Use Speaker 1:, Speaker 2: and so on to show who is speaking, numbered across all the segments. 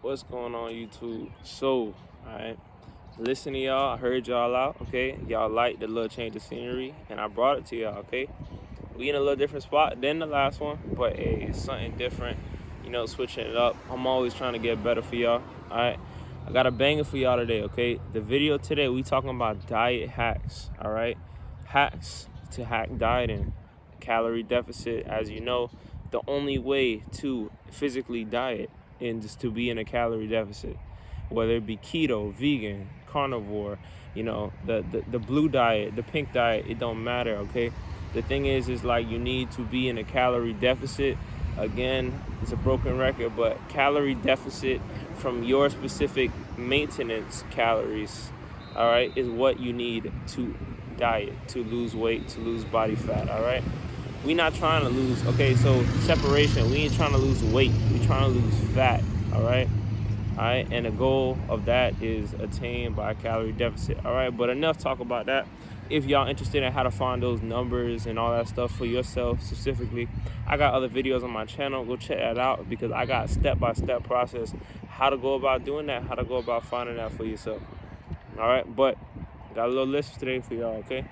Speaker 1: What's going on, YouTube? So, alright, listen to y'all. I heard y'all out, okay? Y'all like the little change of scenery, and I brought it to y'all, okay? We in a little different spot than the last one, but hey, it's something different, switching it up. I'm always trying to get better for y'all, alright? I got a banger for y'all today, okay? The video today, we talking about diet hacks, alright? Hacks to hack dieting, calorie deficit. As you know, the only way to physically diet and just to be in a calorie deficit, whether it be keto, vegan, carnivore, the blue diet, the pink diet, it don't matter, okay? The thing is like you need to be in a calorie deficit. Again, it's a broken record, but calorie deficit from your specific maintenance calories, all right, is what you need to diet, to lose weight, to lose body fat, all right? We not trying to lose, okay, so separation, we ain't trying to lose weight, we trying to lose fat, all right? All right, and the goal of that is attained by a calorie deficit, all right? But enough talk about that. If y'all interested in how to find those numbers and all that stuff for yourself specifically, I got other videos on my channel. Go check that out, because I got step-by-step process how to go about doing that, how to go about finding that for yourself, all right? But got a little list today for y'all, okay?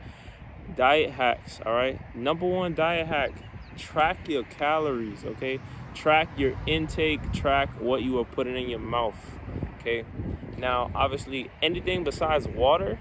Speaker 1: Diet hacks, all right? Number one diet hack, track your calories, okay? Track your intake, track what you are putting in your mouth, okay? Now, obviously, anything besides water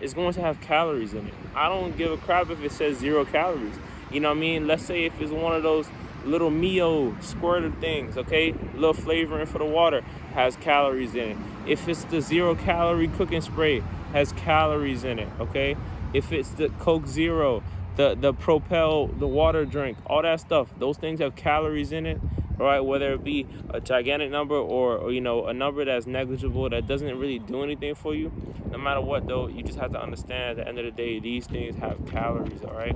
Speaker 1: is going to have calories in it. I don't give a crap if it says 0 calories. You know what I mean? Let's say if it's one of those little Mio squirter things, okay? Little flavoring for the water has calories in it. If it's the 0 calorie cooking spray, has calories in it, okay? If it's the Coke Zero, the Propel, the water drink, all that stuff, those things have calories in it, right? Whether it be a gigantic number or a number that's negligible, that doesn't really do anything for you. No matter what, though, you just have to understand at the end of the day, these things have calories, all right?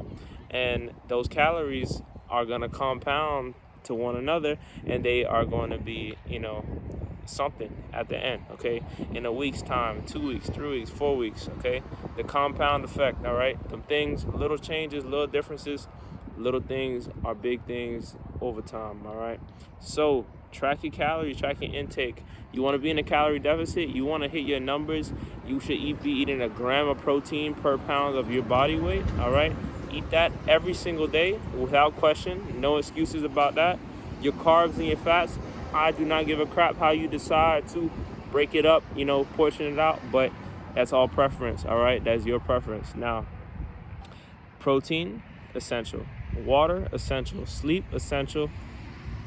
Speaker 1: And those calories are going to compound to one another, and they are going to be, something at the end, okay? In a week's time, 2 weeks, 3 weeks, 4 weeks, okay? The compound effect, all right? Them things, little changes, little differences, little things are big things over time, all right? So track your calories, track your intake. You want to be in a calorie deficit, you want to hit your numbers, you should be eating 1 gram of protein per pound of your body weight, all right? Eat that every single day without question, no excuses about that. Your carbs and your fats, I do not give a crap how you decide to break it up, portion it out, but that's all preference, all right? That's your preference. Now, protein, essential. Water, essential. Sleep, essential.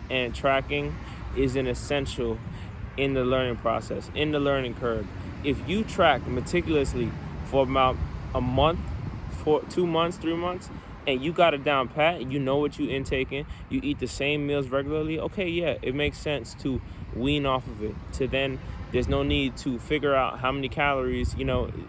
Speaker 1: And tracking is an essential in the learning process, in the learning curve. If you track meticulously for about a month, for 2 months, 3 months, and you got it down pat, you know what you intaking, you eat the same meals regularly, okay, yeah, it makes sense to wean off of it. To then, there's no need to figure out how many calories,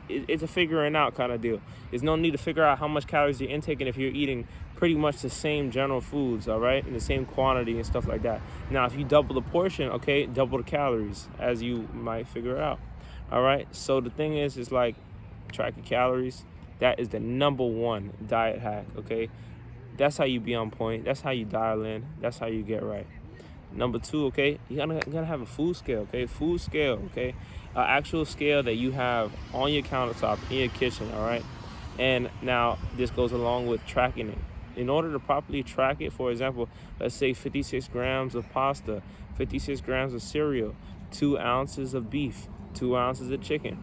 Speaker 1: it's a figuring out kind of deal. There's no need to figure out how much calories you're intaking if you're eating pretty much the same general foods, all right, in the same quantity and stuff like that. Now, if you double the portion, okay, double the calories, as you might figure out, all right? So the thing is like, track your calories. That is the number one diet hack, okay? That's how you be on point. That's how you dial in. That's how you get right. Number two, okay, you're gonna have a food scale, okay? Food scale, okay? An actual scale that you have on your countertop in your kitchen, all right? And now this goes along with tracking it. In order to properly track it, for example, let's say 56 grams of pasta, 56 grams of cereal, 2 ounces of beef, 2 ounces of chicken.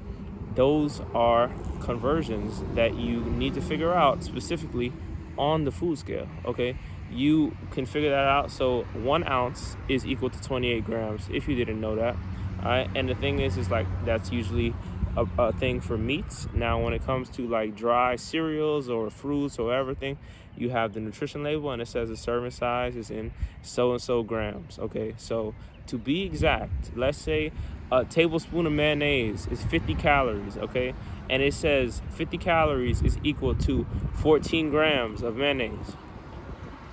Speaker 1: Those are conversions that you need to figure out specifically on the food scale, okay? You can figure that out. So 1 ounce is equal to 28 grams, if you didn't know that, all right? And the thing is like, that's usually a thing for meats. Now, when it comes to like dry cereals or fruits or everything, you have the nutrition label, and it says the serving size is in so-and-so grams, okay? So to be exact, let's say a tablespoon of mayonnaise is 50 calories, okay? And it says 50 calories is equal to 14 grams of mayonnaise.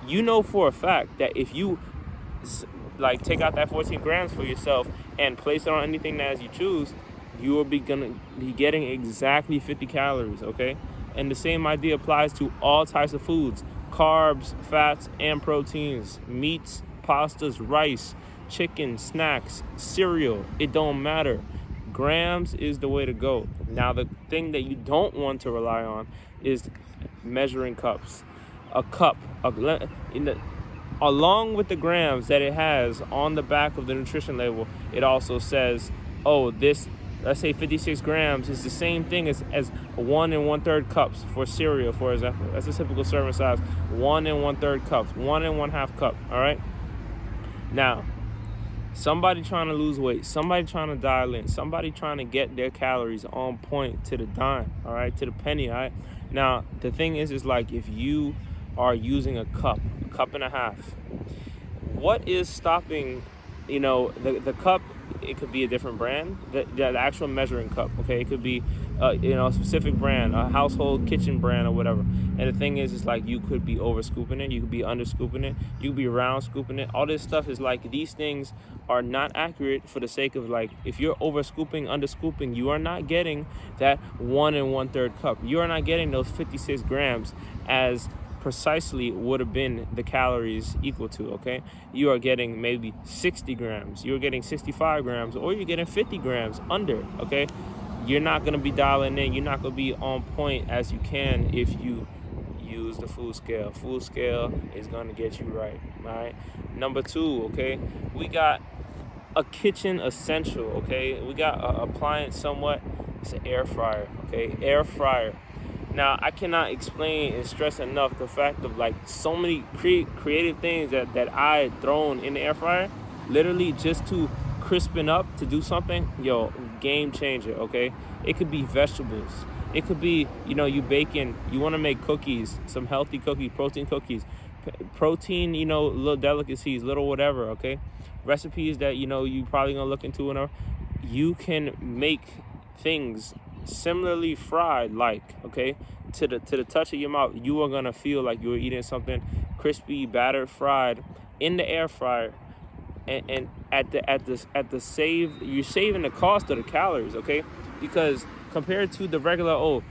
Speaker 1: You know for a fact that if you like take out that 14 grams for yourself and place it on anything that as you choose, you will gonna be getting exactly 50 calories, okay? And the same idea applies to all types of foods, carbs, fats, and proteins, meats, pastas, rice, chicken, snacks, cereal. It don't matter. Grams is the way to go. Now, the thing that you don't want to rely on is measuring cups. A cup, along with the grams that it has on the back of the nutrition label, it also says, oh, this, let's say 56 grams is the same thing as 1 1/3 cups for cereal, for example. That's a typical serving size. 1 1/3 cups, 1 1/2 cup, all right? Now, somebody trying to lose weight, somebody trying to dial in, somebody trying to get their calories on point to the dime, all right, to the penny, all right? Now, the thing is like, if you are using a cup and a half, what is stopping, the cup? It could be a different brand, the actual measuring cup, okay? It could be, a specific brand, a household kitchen brand or whatever. And the thing is like, you could be over scooping it, you could be under scooping it, you could be round scooping it. All this stuff is like, these things are not accurate for the sake of like, if you're over scooping, under scooping, you are not getting that 1 1/3 cup. You are not getting those 56 grams as precisely would have been the calories equal to, okay? You are getting maybe 60 grams, you're getting 65 grams, or you're getting 50 grams under, okay? You're not going to be dialing in, you're not going to be on point as you can if you use the food scale. Food scale is going to get you right, all right? Number 2, okay, we got a kitchen essential, okay? We got an appliance somewhat. It's an air fryer, okay? Air fryer. Now, I cannot explain and stress enough the fact of like so many creative things that I had thrown in the air fryer, literally just to crispen up, to do something. Yo, game changer, okay? It could be vegetables. It could be, you baking, you want to make cookies, some healthy cookies, protein cookies, protein, little delicacies, little whatever, okay? Recipes that, you probably going to look into whenever. You can make things similarly fried, like, okay, to the touch of your mouth, you are gonna feel like you're eating something crispy, battered, fried in the air fryer, and at the save, you're saving the cost of the calories, okay? Because compared to the regular,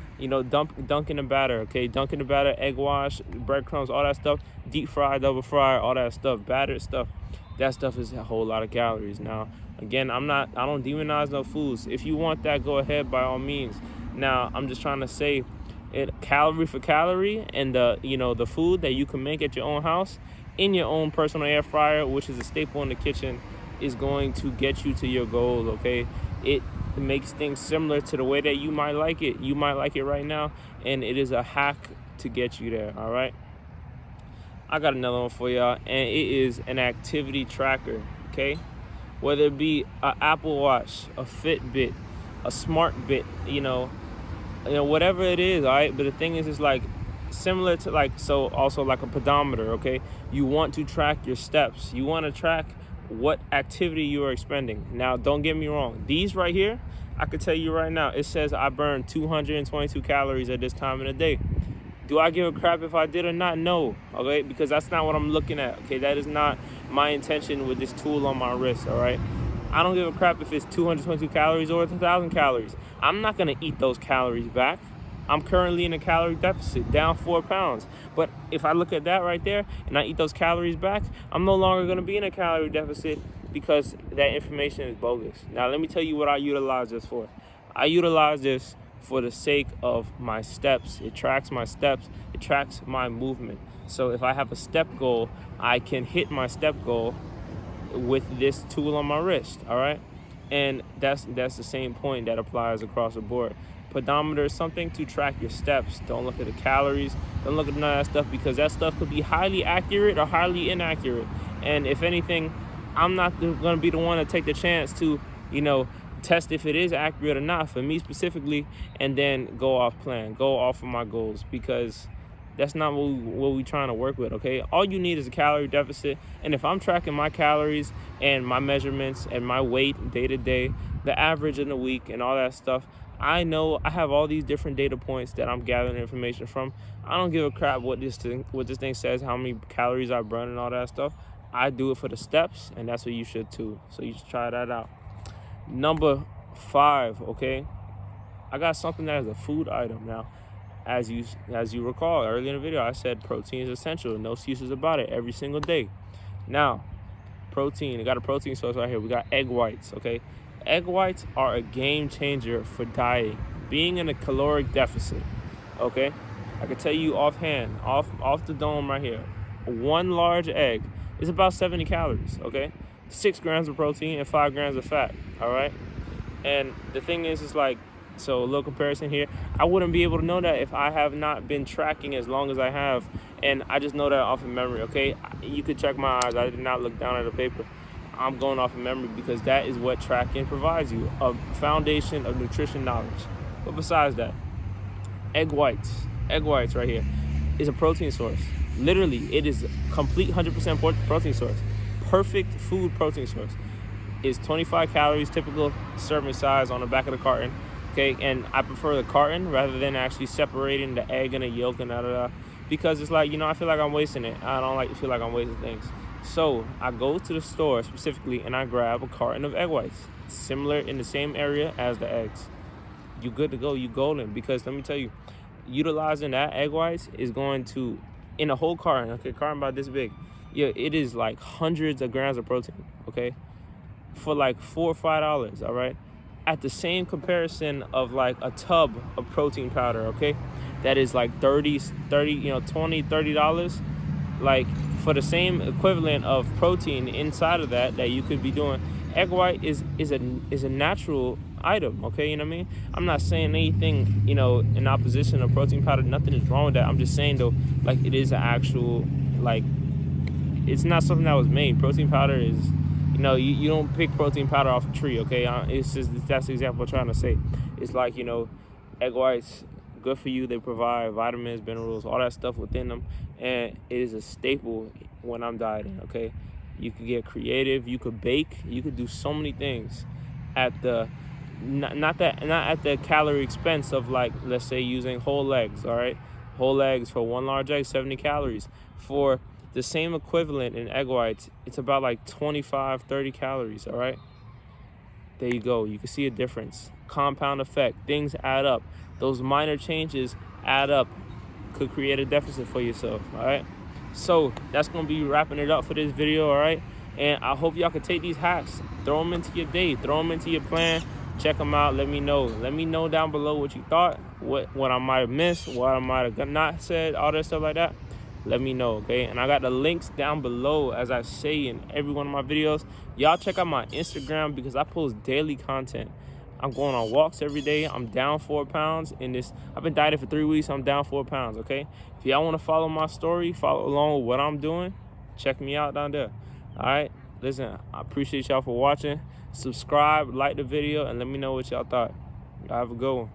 Speaker 1: dunking the batter, okay, dunking the batter, egg wash, breadcrumbs, all that stuff, deep fry, double fry, all that stuff, battered stuff, that stuff is a whole lot of calories. Now, again, I don't demonize no foods. If you want that, go ahead, by all means. Now, I'm just trying to say, calorie for calorie, and the food that you can make at your own house in your own personal air fryer, which is a staple in the kitchen, is going to get you to your goal, okay? It makes things similar to the way that you might like it. You might like it right now, and it is a hack to get you there, all right? I got another one for y'all, and it is an activity tracker, okay? Whether it be an Apple Watch, a Fitbit, a Smart Bit, whatever it is, all right? But the thing is, it's like similar to also like a pedometer, okay? You want to track your steps. You want to track what activity you are expending. Now, don't get me wrong. These right here, I could tell you right now, it says I burned 222 calories at this time in the day. Do I give a crap if I did or not? No, okay? Because that's not what I'm looking at, okay? That is not my intention with this tool on my wrist, all right? I don't give a crap if it's 222 calories or it's 1,000 calories. I'm not going to eat those calories back. I'm currently in a calorie deficit, down 4 pounds. But if I look at that right there and I eat those calories back, I'm no longer going to be in a calorie deficit because that information is bogus. Now, let me tell you what I utilize this for. I utilize this for the sake of my steps. It tracks my steps. It tracks my movement. So if I have a step goal, I can hit my step goal with this tool on my wrist, all right? And that's the same point that applies across the board. Pedometer is something to track your steps. Don't look at the calories. Don't look at none of that stuff, because that stuff could be highly accurate or highly inaccurate. And if anything, I'm not going to be the one to take the chance to, test if it is accurate or not for me specifically, and then go off plan, go off of my goals, because that's not what we trying to work with, okay? All you need is a calorie deficit, and if I'm tracking my calories and my measurements and my weight day to day, the average in the week and all that stuff, I know I have all these different data points that I'm gathering information from. I don't give a crap what this thing says, how many calories I burn and all that stuff. I do it for the steps, and that's what you should too. So you should try that out. Number 5, okay? I got something that is a food item now. As you recall, earlier in the video, I said protein is essential. No excuses about it every single day. Now, protein. We got a protein source right here. We got egg whites, okay? Egg whites are a game changer for dieting, being in a caloric deficit, okay? I can tell you offhand, off the dome right here, one large egg is about 70 calories, okay? 6 grams of protein and 5 grams of fat, all right? And the thing is, it's like, so a little comparison here. I wouldn't be able to know that if I have not been tracking as long as I have. And I just know that off of memory, okay? You could check my eyes. I did not look down at the paper. I'm going off of memory because that is what tracking provides you, a foundation of nutrition knowledge. But besides that, egg whites right here is a protein source. Literally, it is a complete 100% protein source. Perfect food protein source. Is 25 calories, typical serving size on the back of the carton. Okay, and I prefer the carton rather than actually separating the egg and the yolk and because it's like, I feel like I'm wasting it. I don't like to feel like I'm wasting things. So I go to the store specifically and I grab a carton of egg whites, similar in the same area as the eggs. You good to go, you golden, because let me tell you, utilizing that egg whites is going to, in a whole carton, okay, carton about this big, yeah, it is like hundreds of grams of protein, okay, for like $4 or $5, all right? At the same comparison of like a tub of protein powder, okay, that is like $30, like for the same equivalent of protein inside of that you could be doing. Egg white is a natural item, okay, you know what I mean? I'm not saying anything, in opposition of protein powder. Nothing is wrong with that. I'm just saying though, like, it is an actual, like, it's not something that was made. Protein powder is, you don't pick protein powder off a tree, okay? That's the example I'm trying to say. It's like, egg whites, good for you. They provide vitamins, minerals, all that stuff within them. And it is a staple when I'm dieting, okay? You could get creative. You could bake. You could do so many things at the, not at the calorie expense of, like, let's say using whole eggs, all right? Whole eggs for one large egg, 70 calories. For the same equivalent in egg whites, it's about like 25, 30 calories, all right? There you go. You can see a difference. Compound effect. Things add up. Those minor changes add up. Could create a deficit for yourself, all right? So that's going to be wrapping it up for this video, all right? And I hope y'all can take these hacks, throw them into your day, throw them into your plan, check them out, let me know. Let me know down below what you thought, what I might have missed, what I might have not said, all that stuff like that. Let me know, okay? And I got the links down below, as I say in every one of my videos. Y'all check out my Instagram because I post daily content. I'm going on walks every day. I'm down 4 pounds in this. I've been dieting for 3 weeks. I'm down 4 pounds, okay? If y'all want to follow my story, follow along with what I'm doing, check me out down there, all right? Listen, I appreciate y'all for watching. Subscribe, like the video, and let me know what y'all thought. Y'all have a good one.